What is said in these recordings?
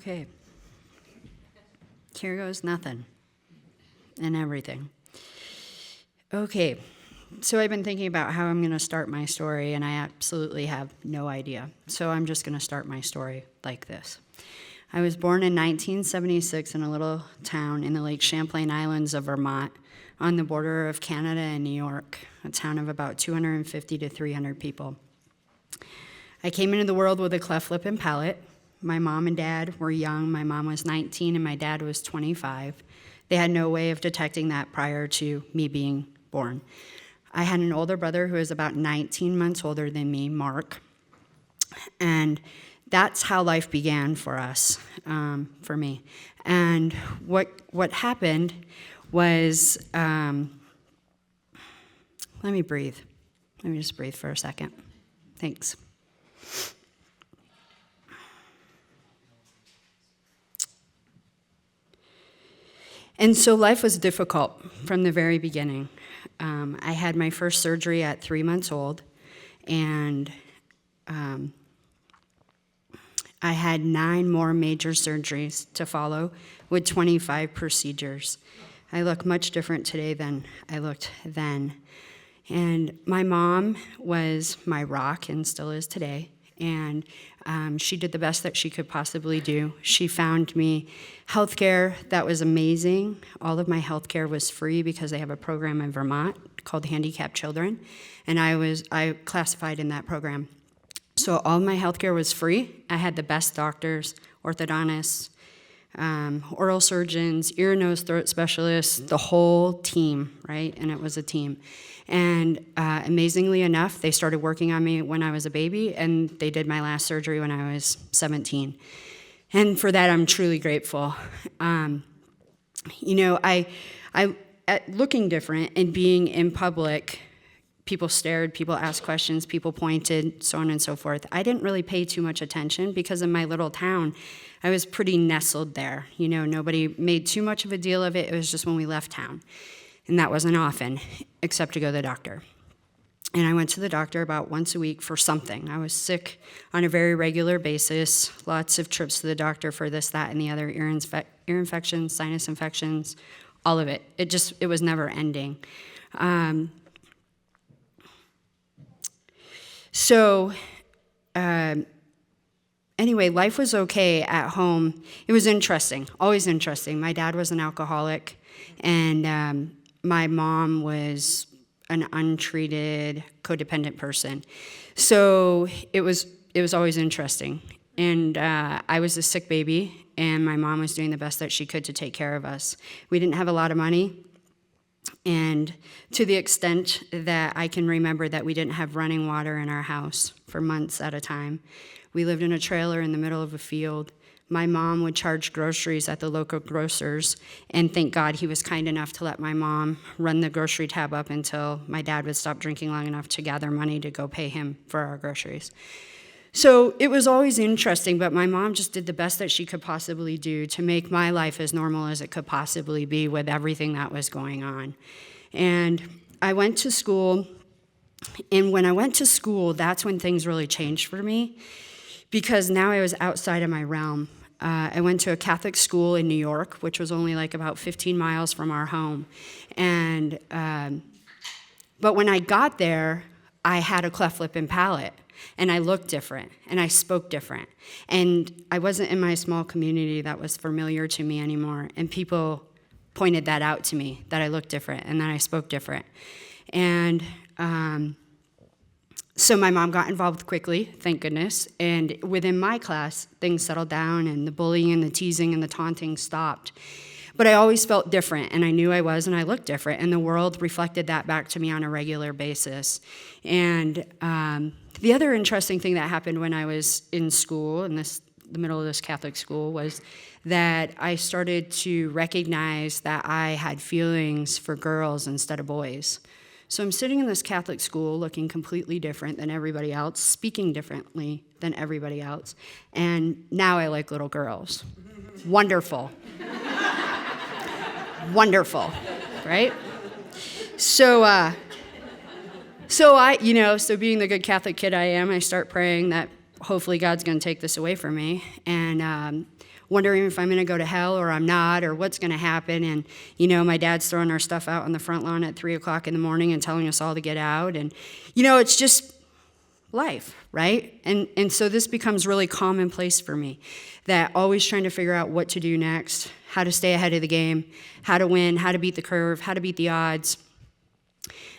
Okay. Here goes nothing and everything. Okay, so I've been thinking about how I'm going to start my story, and I absolutely have no idea. So I'm just going to start my story like this. I was born in 1976 in a little town in the Lake Champlain Islands of Vermont, on the border of Canada and New York, a town of about 250 to 300 people. I came into the world with a cleft lip and palate. My mom and dad were young. My mom was 19 and my dad was 25. They had no way of detecting that prior to me being born. I had an older brother who was about 19 months older than me, Mark. And that's how life began for us, for me. And what happened was, let me breathe. Let me just breathe for a second. Thanks. And so life was difficult from the very beginning. I had my first surgery at 3 months old, and I had 9 more major surgeries to follow with 25 procedures. I look much different today than I looked then. And my mom was my rock and still is today. And she did the best that she could possibly do. She found me healthcare that was amazing. All of my healthcare was free because they have a program in Vermont called Handicapped Children, and I classified in that program. So all my healthcare was free. I had the best doctors, orthodontists, oral surgeons, ear, nose, throat specialists, the whole team, right? And it was a team. And amazingly enough, they started working on me when I was a baby, and they did my last surgery when I was 17. And for that, I'm truly grateful. Looking different and being in public, people stared, people asked questions, people pointed, so on and so forth. I didn't really pay too much attention because in my little town, I was pretty nestled there. Nobody made too much of a deal of it. It was just when we left town. And that wasn't often, except to go to the doctor. And I went to the doctor about once a week for something. I was sick on a very regular basis, lots of trips to the doctor for this, that, and the other, ear infections, sinus infections, all of it. It was never ending. Anyway, life was okay at home. It was interesting, always interesting. My dad was an alcoholic, and my mom was an untreated, codependent person. So it was always interesting. And I was a sick baby, and my mom was doing the best that she could to take care of us. We didn't have a lot of money, and to the extent that I can remember that we didn't have running water in our house for months at a time. We lived in a trailer in the middle of a field. My mom would charge groceries at the local grocers, and thank God he was kind enough to let my mom run the grocery tab up until my dad would stop drinking long enough to gather money to go pay him for our groceries. So it was always interesting, but my mom just did the best that she could possibly do to make my life as normal as it could possibly be with everything that was going on. And I went to school, and when I went to school, that's when things really changed for me, because now I was outside of my realm. I went to a Catholic school in New York, which was only like about 15 miles from our home. And but when I got there, I had a cleft lip and palate, and I looked different, and I spoke different. And I wasn't in my small community that was familiar to me anymore, and people pointed that out to me, that I looked different and that I spoke different. And so my mom got involved quickly, thank goodness, and within my class, things settled down, and the bullying and the teasing and the taunting stopped. But I always felt different, and I knew I was, and I looked different, and the world reflected that back to me on a regular basis. And the other interesting thing that happened when I was in school, in the middle of this Catholic school, was that I started to recognize that I had feelings for girls instead of boys. So I'm sitting in this Catholic school looking completely different than everybody else, speaking differently than everybody else, and now I like little girls. Wonderful. Wonderful, right? So being the good Catholic kid I am, I start praying that hopefully God's going to take this away from me. And wondering if I'm going to go to hell or I'm not, or what's going to happen. And, my dad's throwing our stuff out on the front lawn at 3 o'clock in the morning and telling us all to get out. And, it's just life, right? And so this becomes really commonplace for me, that always trying to figure out what to do next, how to stay ahead of the game, how to win, how to beat the curve, how to beat the odds.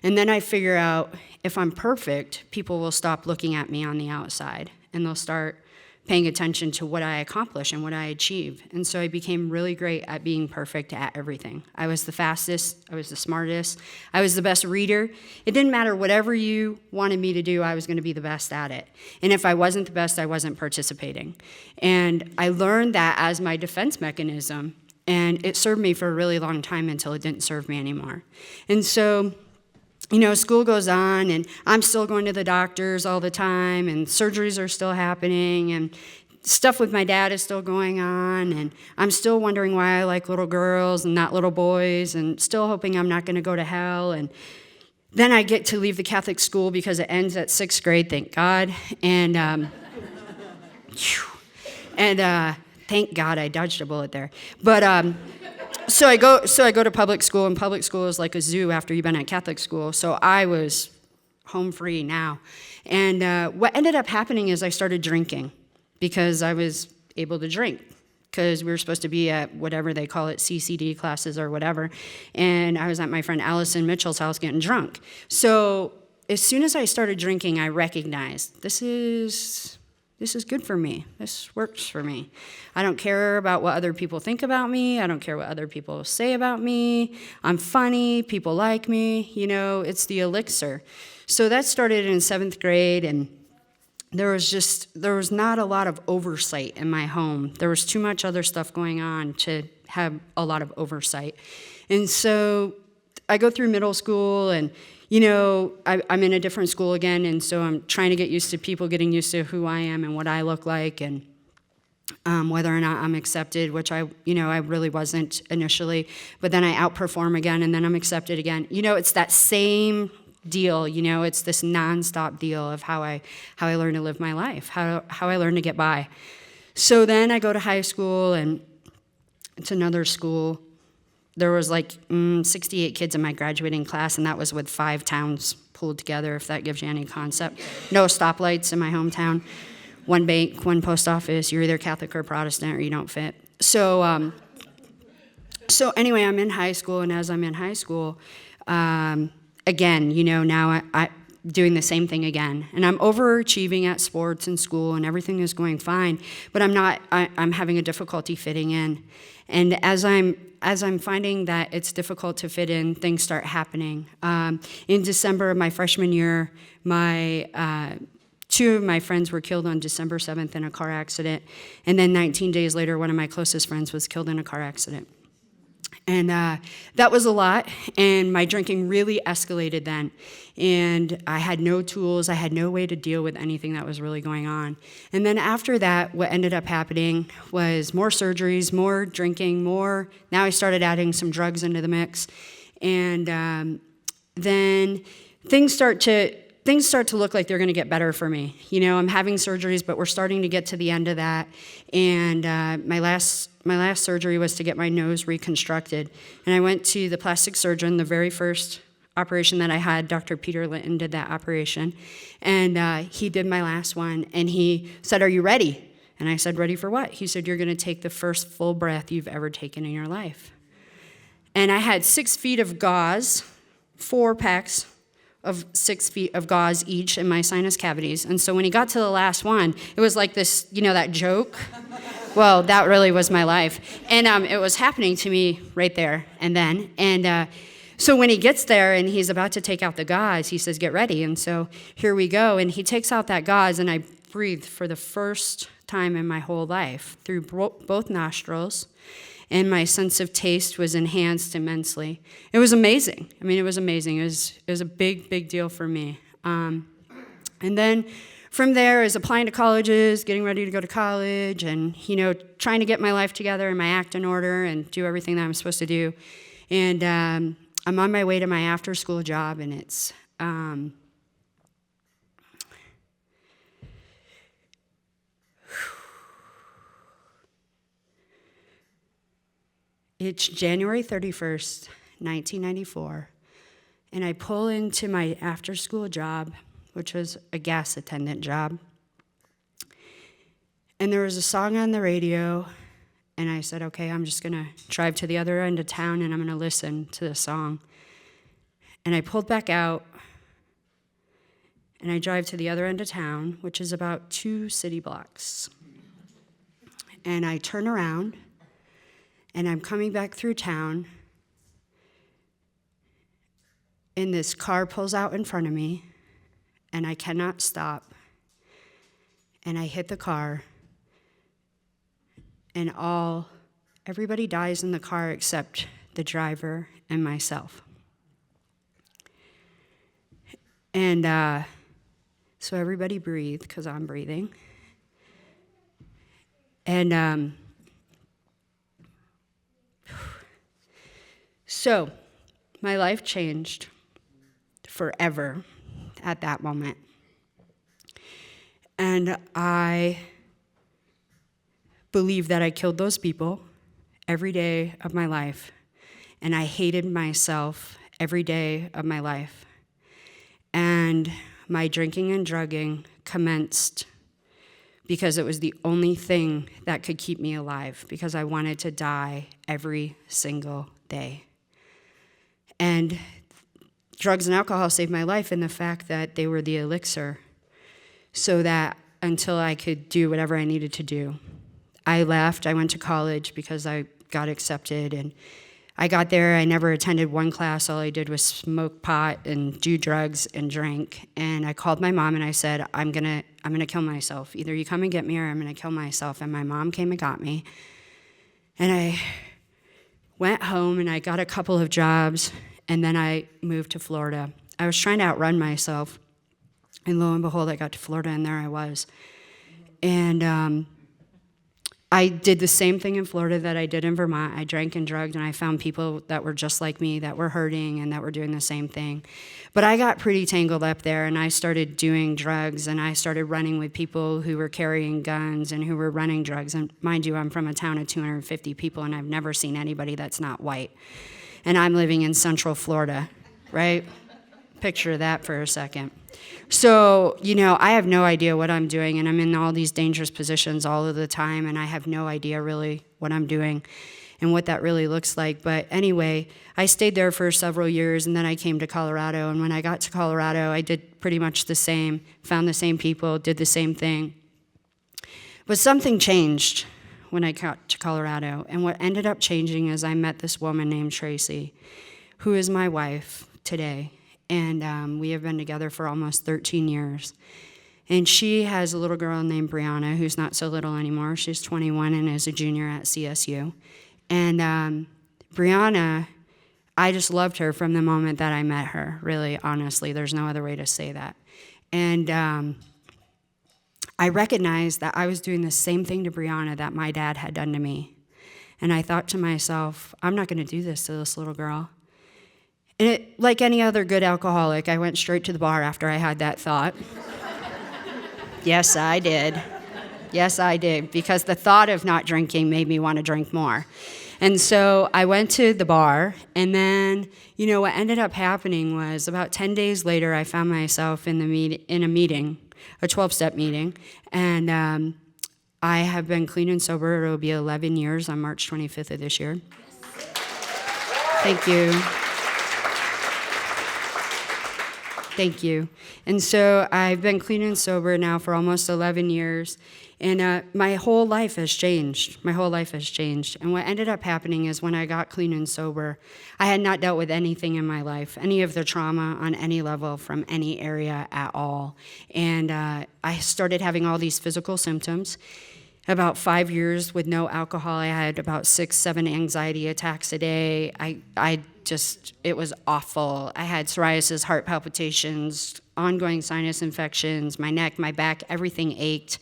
And then I figure out if I'm perfect, people will stop looking at me on the outside and they'll start paying attention to what I accomplish and what I achieve. And so I became really great at being perfect at everything. I was the fastest, I was the smartest, I was the best reader. It didn't matter whatever you wanted me to do, I was going to be the best at it. And if I wasn't the best, I wasn't participating. And I learned that as my defense mechanism, and it served me for a really long time until it didn't serve me anymore. And so school goes on, and I'm still going to the doctors all the time, and surgeries are still happening, and stuff with my dad is still going on, and I'm still wondering why I like little girls and not little boys, and still hoping I'm not going to go to hell. And then I get to leave the Catholic school because it ends at 6th grade, thank God. And thank God I dodged a bullet there. But So I go to public school, and public school is like a zoo after you've been at Catholic school. So I was home free now. And what ended up happening is I started drinking because I was able to drink, because we were supposed to be at whatever they call it, CCD classes or whatever. And I was at my friend Allison Mitchell's house getting drunk. So as soon as I started drinking, I recognized this is good for me. This works for me. I don't care about what other people think about me. I don't care what other people say about me. I'm funny. People like me. It's the elixir. So that started in 7th grade, and there was not a lot of oversight in my home. There was too much other stuff going on to have a lot of oversight. And so I go through middle school, and I'm in a different school again, and so I'm trying to get used to people getting used to who I am and what I look like, and whether or not I'm accepted, which I really wasn't initially, but then I outperform again, and then I'm accepted again. It's that same deal. It's this nonstop deal of how I learn to live my life, how I learn to get by. So then I go to high school, and it's another school. There was 68 kids in my graduating class, and that was with 5 towns pulled together, if that gives you any concept. No stoplights in my hometown. 1 bank, 1 post office. You're either Catholic or Protestant, or you don't fit. So anyway, I'm in high school, and as I'm in high school, again, now I doing the same thing again. And I'm overachieving at sports and school, and everything is going fine, but I'm having a difficulty fitting in. And as I'm finding that it's difficult to fit in, things start happening. In December of my freshman year, 2 of my friends were killed on December 7th in a car accident. And then 19 days later, one of my closest friends was killed in a car accident. And that was a lot, and my drinking really escalated then. And I had no tools, I had no way to deal with anything that was really going on. And then after that, what ended up happening was more surgeries, more drinking, now I started adding some drugs into the mix. And then things start to look like they're going to get better for me. I'm having surgeries, but we're starting to get to the end of that. And my last surgery was to get my nose reconstructed. And I went to the plastic surgeon, the very first operation that I had. Dr. Peter Linton did that operation. And he did my last one. And he said, "Are you ready?" And I said, "Ready for what?" He said, "You're going to take the first full breath you've ever taken in your life." And I had 6 feet of gauze, 4 packs of 6 feet of gauze each in my sinus cavities. And so when he got to the last one, it was like this, that joke. Well, that really was my life. And it was happening to me right there and then. And so when he gets there and he's about to take out the gauze, he says, "Get ready." And so here we go. And he takes out that gauze, and I breathed for the first time in my whole life through both nostrils. And my sense of taste was enhanced immensely. It was amazing. It was amazing. It was a big, big deal for me. And then from there is applying to colleges, getting ready to go to college, and, trying to get my life together and my act in order and do everything that I'm supposed to do. And I'm on my way to my after-school job, and it's... It's January 31st, 1994, and I pull into my after-school job, which was a gas attendant job. And there was a song on the radio, and I said, okay, I'm just going to drive to the other end of town, and I'm going to listen to the song. And I pulled back out, and I drive to the other end of town, which is about 2 city blocks. And I turn around, and I'm coming back through town, and this car pulls out in front of me, and I cannot stop. And I hit the car, and everybody dies in the car except the driver and myself. And so everybody breathe, because I'm breathing. And so my life changed forever at that moment. And I believe that I killed those people every day of my life. And I hated myself every day of my life. And my drinking and drugging commenced because it was the only thing that could keep me alive, because I wanted to die every single day. And drugs and alcohol saved my life in the fact that they were the elixir, so that until I could do whatever I needed to do. I left, I went to college because I got accepted, and I got there, I never attended one class. All I did was smoke pot and do drugs and drink. And I called my mom and I said, I'm gonna kill myself. Either you come and get me or I'm gonna kill myself. And my mom came and got me. And I went home and I got a couple of jobs, and then I moved to Florida. I was trying to outrun myself, and lo and behold, I got to Florida, and there I was. And I did the same thing in Florida that I did in Vermont. I drank and drugged, and I found people that were just like me, that were hurting and that were doing the same thing. But I got pretty tangled up there, and I started doing drugs, and I started running with people who were carrying guns and who were running drugs. And mind you, I'm from a town of 250 people, and I've never seen anybody that's not white. And I'm living in Central Florida, right? Picture that for a second. So, I have no idea what I'm doing, and I'm in all these dangerous positions all of the time, and I have no idea really what I'm doing and what that really looks like. But anyway, I stayed there for several years, and then I came to Colorado, and when I got to Colorado, I did pretty much the same, found the same people, did the same thing. But something changed when I got to Colorado, and what ended up changing is I met this woman named Tracy, who is my wife today. And we have been together for almost 13 years. And she has a little girl named Brianna, who's not so little anymore. She's 21 and is a junior at CSU. And Brianna, I just loved her from the moment that I met her, really, honestly. There's no other way to say that. And I recognized that I was doing the same thing to Brianna that my dad had done to me. And I thought to myself, I'm not going to do this to this little girl. And like any other good alcoholic, I went straight to the bar after I had that thought. Yes, I did. Yes, I did, because the thought of not drinking made me want to drink more. And so I went to the bar, and then, what ended up happening was about 10 days later, I found myself in a meeting, a 12-step meeting, and I have been clean and sober. It will be 11 years on March 25th of this year. Thank you. Thank you. And so I've been clean and sober now for almost 11 years, and my whole life has changed. My whole life has changed. And what ended up happening is when I got clean and sober, I had not dealt with anything in my life, any of the trauma on any level from any area at all. And I started having all these physical symptoms. About 5 years with no alcohol, I had about 6-7 anxiety attacks a day. It was awful. I had psoriasis, heart palpitations, ongoing sinus infections, my neck, my back, everything ached.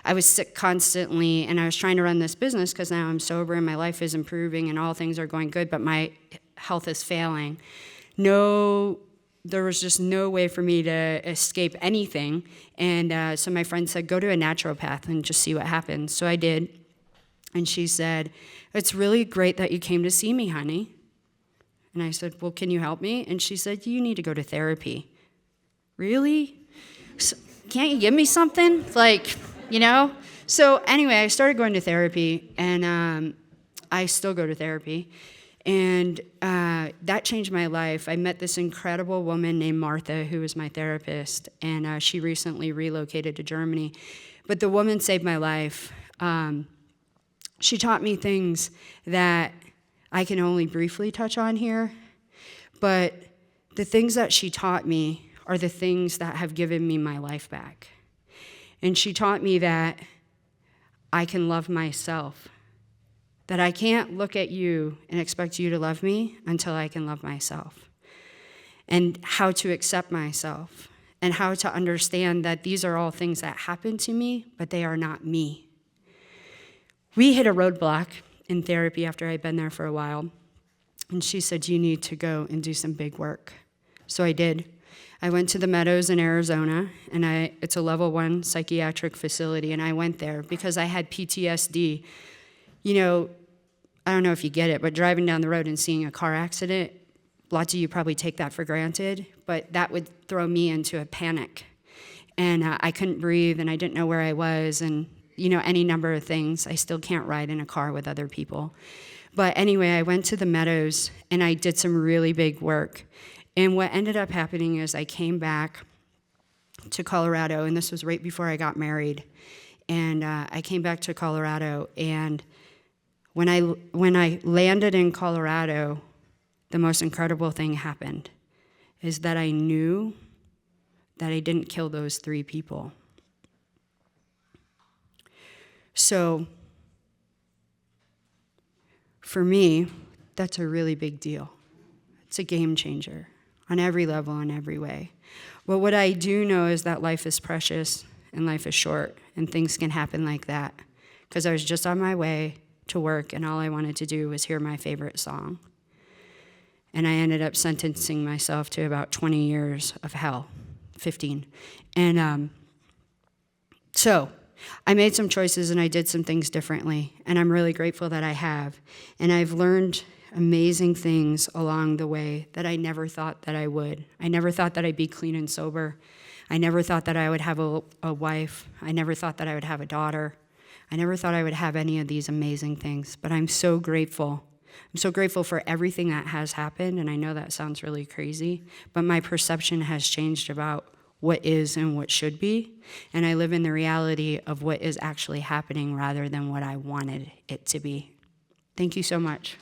I was sick constantly, and I was trying to run this business because now I'm sober and my life is improving and all things are going good, but my health is failing. There was just no way for me to escape anything. And so my friend said, go to a naturopath and just see what happens. So I did. And she said, "It's really great that you came to see me, honey." And I said, "Well, can you help me?" And she said, "You need to go to therapy." Really? Can't you give me something? So anyway, I started going to therapy, and I still go to therapy. And that changed my life. I met this incredible woman named Martha, who was my therapist, and she recently relocated to Germany. But the woman saved my life. She taught me things that I can only briefly touch on here, but the things that she taught me are the things that have given me my life back. And she taught me that I can love myself, that I can't look at you and expect you to love me until I can love myself, and how to accept myself, and how to understand that these are all things that happen to me, but they are not me. We hit a roadblock in therapy after I'd been there for a while, and she said, "You need to go and do some big work." So I did. I went to the Meadows in Arizona, and it's a level 1 psychiatric facility, and I went there because I had PTSD. I don't know if you get it, but driving down the road and seeing a car accident, lots of you probably take that for granted, but that would throw me into a panic. And I couldn't breathe, and I didn't know where I was, and any number of things. I still can't ride in a car with other people. But anyway, I went to the Meadows, and I did some really big work. And what ended up happening is I came back to Colorado, and this was right before I got married. And I came back to Colorado, and when I landed in Colorado, the most incredible thing happened, is that I knew that I didn't kill those 3 people. So for me, that's a really big deal. It's a game changer on every level, in every way. But what I do know is that life is precious and life is short, and things can happen like that. Because I was just on my way to work, and all I wanted to do was hear my favorite song. And I ended up sentencing myself to about 20 years of hell, 15. And so I made some choices, and I did some things differently, and I'm really grateful that I have. And I've learned amazing things along the way that I never thought that I would. I never thought that I'd be clean and sober. I never thought that I would have a wife. I never thought that I would have a daughter. I never thought I would have any of these amazing things, but I'm so grateful. I'm so grateful for everything that has happened, and I know that sounds really crazy, but my perception has changed about what is and what should be, and I live in the reality of what is actually happening rather than what I wanted it to be. Thank you so much.